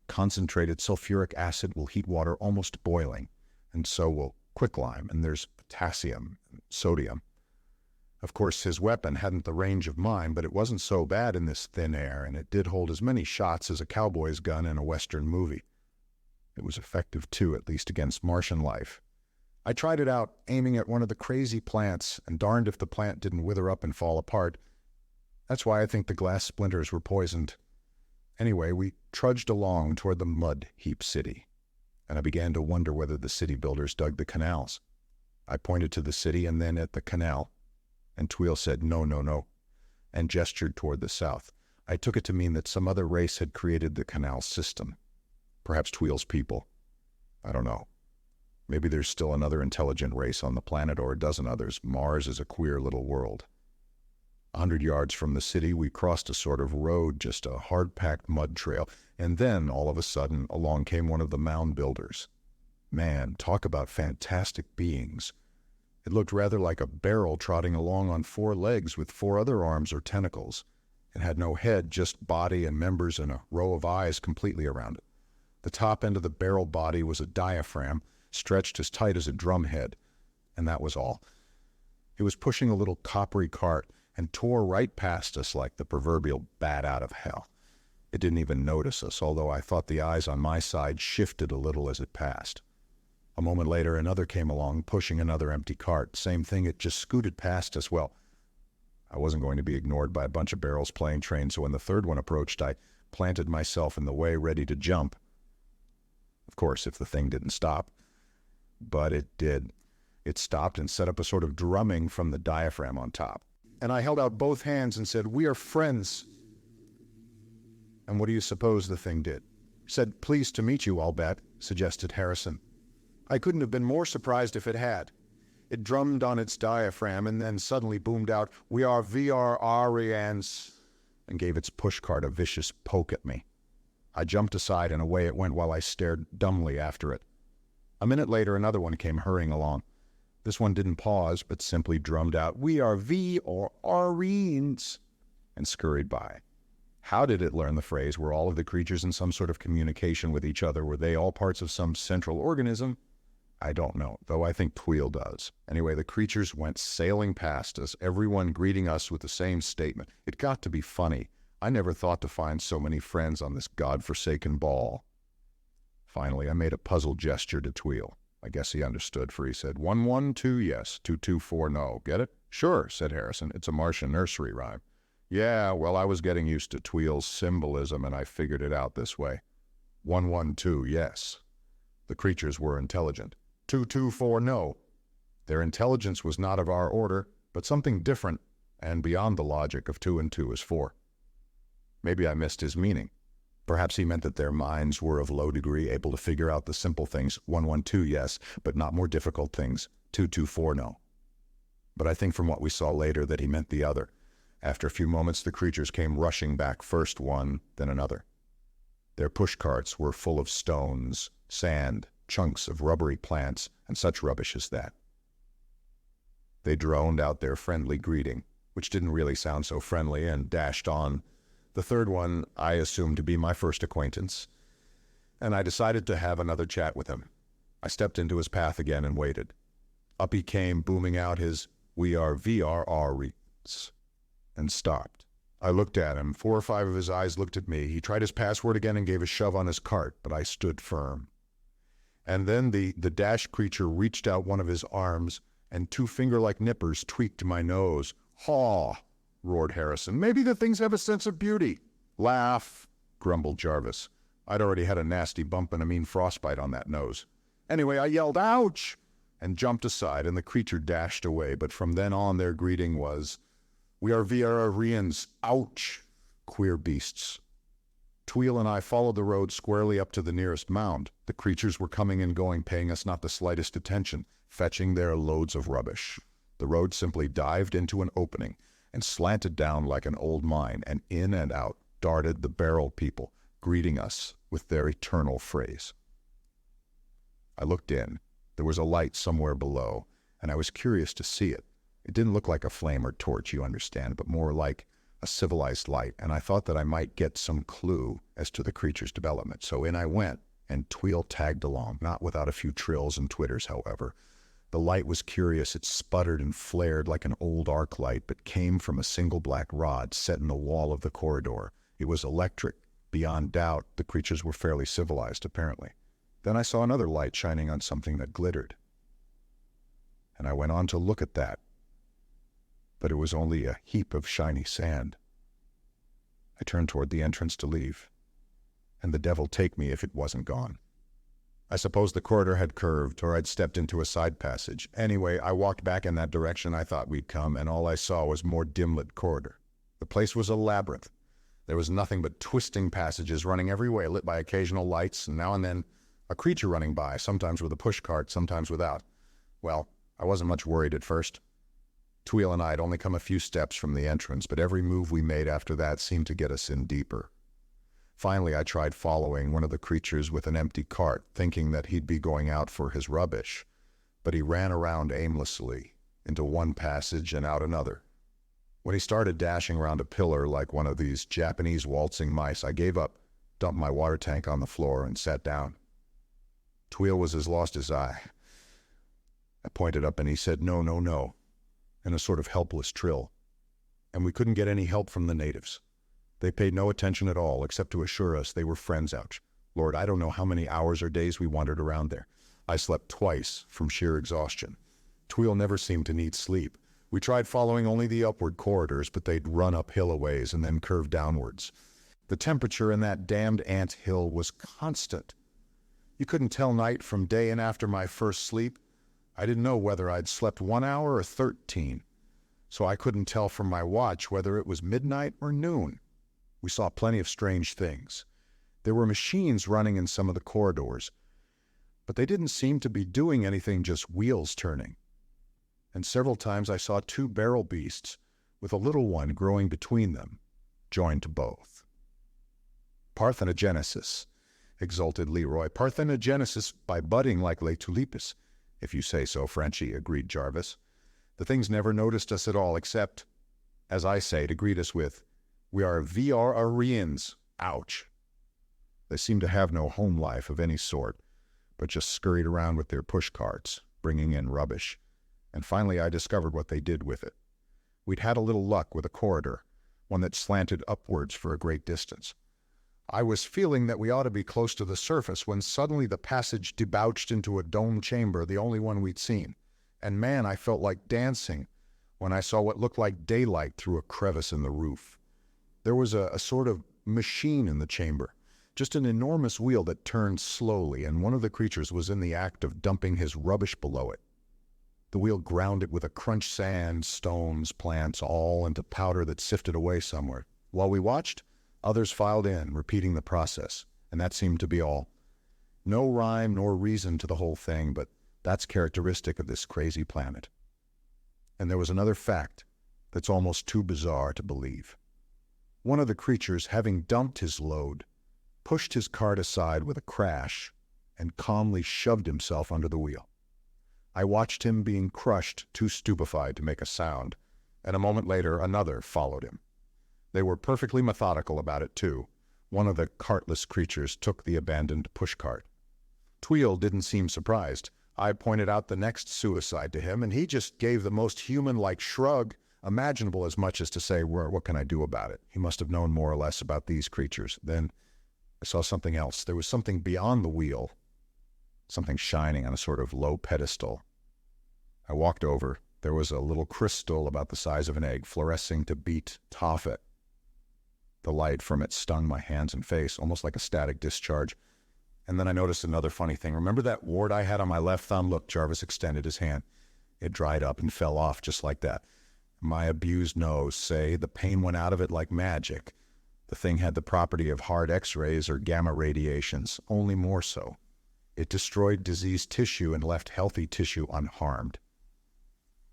Concentrated sulfuric acid will heat water almost boiling, and so will quicklime, and there's potassium and sodium. Of course, his weapon hadn't the range of mine, but it wasn't so bad in this thin air, and it did hold as many shots as a cowboy's gun in a Western movie. It was effective, too, at least against Martian life. I tried it out, aiming at one of the crazy plants, and darned if the plant didn't wither up and fall apart. That's why I think the glass splinters were poisoned. Anyway, we trudged along toward the mud heap city, and I began to wonder whether the city builders dug the canals. I pointed to the city and then at the canal, and Tweel said, no, no, no, and gestured toward the south. I took it to mean that some other race had created the canal system. Perhaps Tweel's people. I don't know. Maybe there's still another intelligent race on the planet, or a dozen others. Mars is a queer little world. 100 yards from the city, we crossed a sort of road, just a hard-packed mud trail, and then, all of a sudden, along came one of the mound builders. Man, talk about fantastic beings. It looked rather like a barrel trotting along on 4 legs with 4 other arms or tentacles. It had no head, just body and members and a row of eyes completely around it. The top end of the barrel body was a diaphragm, stretched as tight as a drum head, and that was all. It was pushing a little coppery cart and tore right past us like the proverbial bat out of hell. It didn't even notice us, although I thought the eyes on my side shifted a little as it passed. A moment later, another came along, pushing another empty cart. Same thing, it just scooted past us. Well, I wasn't going to be ignored by a bunch of barrels playing train, so when the third one approached, I planted myself in the way, ready to jump. Of course, if the thing didn't stop. But it did. It stopped and set up a sort of drumming from the diaphragm on top. And I held out both hands and said, "We are friends." And what do you suppose the thing did? Said, "Pleased to meet you, I'll bet," suggested Harrison. I couldn't have been more surprised if it had. It drummed on its diaphragm and then suddenly boomed out, "We are VRRians," and gave its pushcart a vicious poke at me. I jumped aside and away it went while I stared dumbly after it. A minute later, another one came hurrying along. This one didn't pause, but simply drummed out, "We are VRRians," and scurried by. How did it learn the phrase? Were all of the creatures in some sort of communication with each other? Were they all parts of some central organism? I don't know, though I think Tweel does. Anyway, the creatures went sailing past us, everyone greeting us with the same statement. It got to be funny. I never thought to find so many friends on this godforsaken ball. Finally, I made a puzzled gesture to Tweel. I guess he understood, for he said, 112 yes, 224 no. Get it? Sure, said Harrison. It's a Martian nursery rhyme. Yeah, well, I was getting used to Tweel's symbolism, and I figured it out this way. 112 yes. The creatures were intelligent. 224 no. Their intelligence was not of our order, but something different, and beyond the logic of 2 and 2 is 4. Maybe I missed his meaning. Perhaps he meant that their minds were of low degree, able to figure out the simple things, 112 yes, but not more difficult things, 224 no. But I think from what we saw later that he meant the other. After a few moments, the creatures came rushing back, first one, then another. Their pushcarts were full of stones, sand, chunks of rubbery plants, and such rubbish as that. They droned out their friendly greeting, which didn't really sound so friendly, and dashed on. The third one I assumed to be my first acquaintance, and I decided to have another chat with him. I stepped into his path again and waited. Up he came, booming out his "We are VRRs," and stopped. I looked at him. 4 or 5 of his eyes looked at me. He tried his password again and gave a shove on his cart, but I stood firm. And then the dash creature reached out one of his arms, and 2 finger-like nippers tweaked my nose. "Haw!" roared Harrison. "Maybe the things have a sense of beauty." "Laugh," grumbled Jarvis. I'd already had a nasty bump and a mean frostbite on that nose. Anyway, I yelled, "Ouch!" and jumped aside, and the creature dashed away, but from then on their greeting was, "We are VRRians. Ouch! Queer beasts." Tweel and I followed the road squarely up to the nearest mound. The creatures were coming and going, paying us not the slightest attention, fetching their loads of rubbish. The road simply dived into an opening and slanted down like an old mine, and in and out darted the barrel people, greeting us with their eternal phrase. I looked in. There was a light somewhere below, and I was curious to see it. It didn't look like a flame or torch, you understand, but more like a civilized light, and I thought that I might get some clue as to the creature's development. So in I went, and Tweel tagged along, not without a few trills and twitters, however. The light was curious. It sputtered and flared like an old arc light, but came from a single black rod set in the wall of the corridor. It was electric. Beyond doubt, the creatures were fairly civilized, apparently. Then I saw another light shining on something that glittered. And I went on to look at that. But it was only a heap of shiny sand. I turned toward the entrance to leave. And the devil take me if it wasn't gone. I suppose the corridor had curved, or I'd stepped into a side passage. Anyway, I walked back in that direction I thought we'd come, and all I saw was more dim-lit corridor. The place was a labyrinth. There was nothing but twisting passages running every way, lit by occasional lights, and now and then a creature running by, sometimes with a pushcart, sometimes without. Well, I wasn't much worried at first. Tweel and I had only come a few steps from the entrance, but every move we made after that seemed to get us in deeper. Finally, I tried following one of the creatures with an empty cart, thinking that he'd be going out for his rubbish, but he ran around aimlessly, into one passage and out another. When he started dashing around a pillar like one of these Japanese waltzing mice, I gave up, dumped my water tank on the floor, and sat down. Tweel was as lost as I. I pointed up and he said, "No, no, no," in a sort of helpless trill. And we couldn't get any help from the natives. They paid no attention at all, except to assure us they were friends out. Lord, I don't know how many hours or days we wandered around there. I slept twice from sheer exhaustion. Tweel never seemed to need sleep. We tried following only the upward corridors, but they'd run uphill a ways and then curve downwards. The temperature in that damned ant hill was constant. You couldn't tell night from day, and after my first sleep, I didn't know whether I'd slept 1 hour or 13. So I couldn't tell from my watch whether it was midnight or noon. We saw plenty of strange things. There were machines running in some of the corridors, but they didn't seem to be doing anything, just wheels turning. And several times I saw 2 barrel beasts, with a little one growing between them, joined to both. Parthenogenesis, exulted Leroy. Parthenogenesis by budding like les tulipes. If you say so, Frenchie, agreed Jarvis. The things never noticed us at all, except, as I say, to greet us with, "We are VRRians. Ouch." They seemed to have no home life of any sort, but just scurried around with their push carts, bringing in rubbish. And finally I discovered what they did with it. We'd had a little luck with a corridor, one that slanted upwards for a great distance. I was feeling that we ought to be close to the surface when suddenly the passage debouched into a domed chamber, the only one we'd seen. And man, I felt like dancing when I saw what looked like daylight through a crevice in the roof. There was a sort of machine in the chamber, just an enormous wheel that turned slowly, and one of the creatures was in the act of dumping his rubbish below it. The wheel ground it with a crunch, sand, stones, plants, all into powder that sifted away somewhere. While we watched, others filed in, repeating the process, and that seemed to be all. No rhyme nor reason to the whole thing, but that's characteristic of this crazy planet. And there was another fact that's almost too bizarre to believe. One of the creatures, having dumped his load, pushed his cart aside with a crash and calmly shoved himself under the wheel. I watched him being crushed, too stupefied to make a sound, and a moment later another followed him. They were perfectly methodical about it, too. One of the cartless creatures took the abandoned pushcart. Tweel didn't seem surprised. I pointed out the next suicide to him, and he just gave the most human-like shrug imaginable, as much as to say, what can I do about it? He must have known more or less about these creatures. Then I saw something else. There was something beyond the wheel, something shining on a sort of low pedestal. I walked over. There was a little crystal about the size of an egg, fluorescing to beat Tophet. The light from it stung my hands and face, almost like a static discharge. And then I noticed another funny thing. Remember that wart I had on my left thumb? Look, Jarvis extended his hand. It dried up and fell off just like that. My abused nose, say, the pain went out of it like magic. The thing had the property of hard X-rays or gamma radiations, only more so. It destroyed diseased tissue and left healthy tissue unharmed.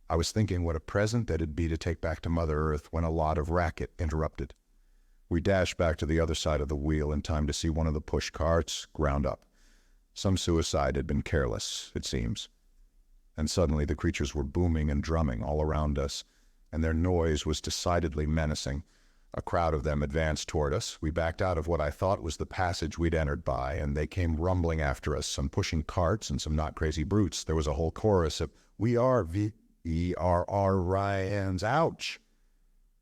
I was thinking what a present that'd be to take back to Mother Earth when a lot of racket interrupted. We dashed back to the other side of the wheel in time to see one of the push carts ground up. Some suicide had been careless, it seems. And suddenly the creatures were booming and drumming all around us, and their noise was decidedly menacing. A crowd of them advanced toward us. We backed out of what I thought was the passage we'd entered by, and they came rumbling after us, some pushing carts and some not crazy brutes. There was a whole chorus of, "We are V-E-R-R Ryans, ouch!"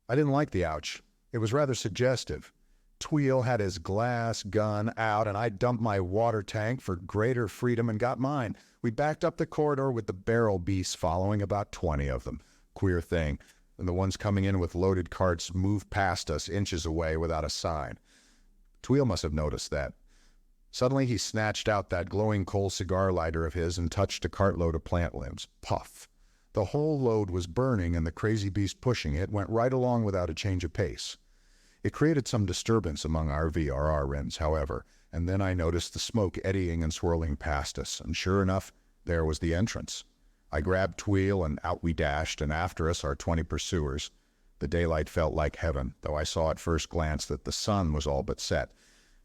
I didn't like the ouch. It was rather suggestive. Tweel had his glass gun out, and I dumped my water tank for greater freedom and got mine. We backed up the corridor with the barrel beasts following, about 20 of them. Queer thing. And the ones coming in with loaded carts moved past us inches away without a sign. Tweel must have noticed that. Suddenly he snatched out that glowing coal cigar lighter of his and touched a cartload of plant limbs. Puff. The whole load was burning, and the crazy beast pushing it went right along without a change of pace. It created some disturbance among our VRR wrens, however, and then I noticed the smoke eddying and swirling past us, and sure enough, there was the entrance. I grabbed Tweel, and out we dashed, and after us our 20 pursuers. The daylight felt like heaven, though I saw at first glance that the sun was all but set,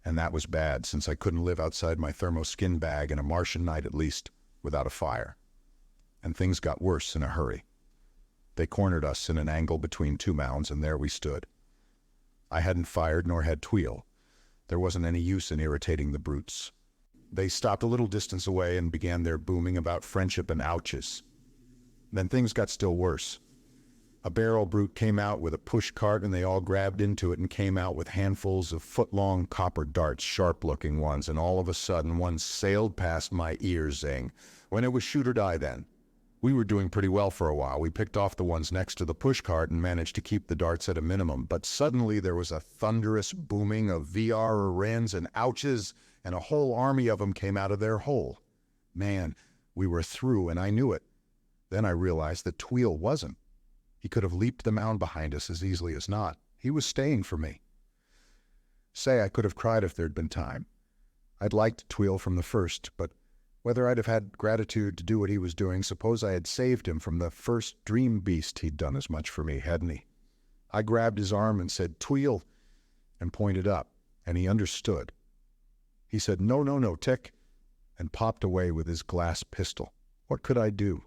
and that was bad, since I couldn't live outside my thermo-skin bag in a Martian night at least, without a fire. And things got worse in a hurry. They cornered us in an angle between two mounds, and there we stood. I hadn't fired, nor had Tweel. There wasn't any use in irritating the brutes. They stopped a little distance away and began their booming about friendship and ouches. Then things got still worse. A barrel brute came out with a push cart, and they all grabbed into it and came out with handfuls of foot-long copper darts, sharp-looking ones, and all of a sudden one sailed past my ears, saying, when it was shoot or die then. We were doing pretty well for a while. We picked off the ones next to the pushcart and managed to keep the darts at a minimum. But suddenly there was a thunderous booming of VR wrens and ouches, and a whole army of them came out of their hole. Man, we were through, and I knew it. Then I realized that Tweel wasn't. He could have leaped the mound behind us as easily as not. He was staying for me. Say, I could have cried if there'd been time. I'd liked Tweel from the first, but whether I'd have had gratitude to do what he was doing, suppose I had saved him from the first dream beast. He'd done as much for me, hadn't he? I grabbed his arm and said, "Tweel," and pointed up, and he understood. He said, "No, no, no, Tick," and popped away with his glass pistol. What could I do?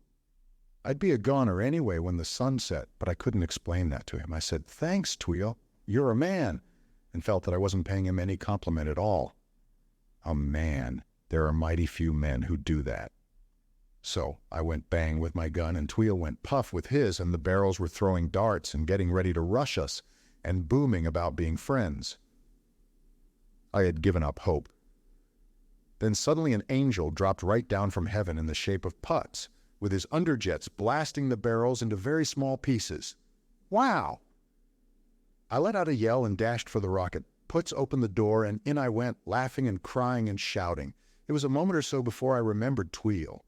I'd be a goner anyway when the sun set, but I couldn't explain that to him. I said, "Thanks, Tweel, you're a man," and felt that I wasn't paying him any compliment at all. A man. There are mighty few men who do that. So I went bang with my gun, and Tweel went puff with his, and the barrels were throwing darts and getting ready to rush us, and booming about being friends. I had given up hope. Then suddenly an angel dropped right down from heaven in the shape of Putz, with his underjets blasting the barrels into very small pieces. Wow! I let out a yell and dashed for the rocket. Putz opened the door, and in I went, laughing and crying and shouting. It was a moment or so before I remembered Tweel.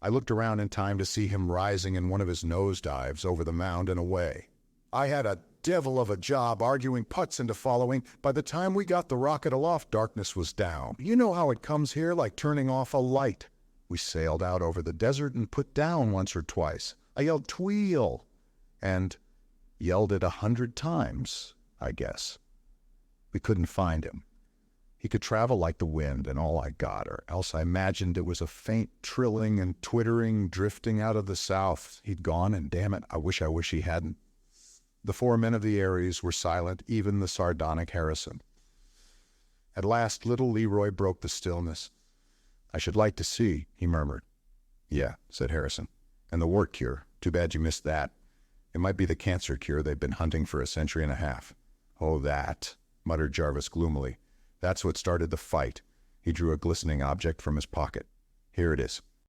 I looked around in time to see him rising in one of his nosedives over the mound and away. I had a devil of a job arguing Putz into following. By the time we got the rocket aloft, darkness was down. You know how it comes here, like turning off a light. We sailed out over the desert and put down once or twice. I yelled, "Tweel," and yelled it 100 times, I guess. We couldn't find him. He could travel like the wind, and all I got, or else I imagined it was a faint trilling and twittering drifting out of the south. He'd gone, and damn it, I wish he hadn't. The 4 men of the Ares were silent, even the sardonic Harrison. At last little Leroy broke the stillness. I should like to see, he murmured. Yeah, said Harrison. And the wart cure. Too bad you missed that. It might be the cancer cure they've been hunting for a century and a half. Oh, that, muttered Jarvis gloomily. That's what started the fight. He drew a glistening object from his pocket. Here it is.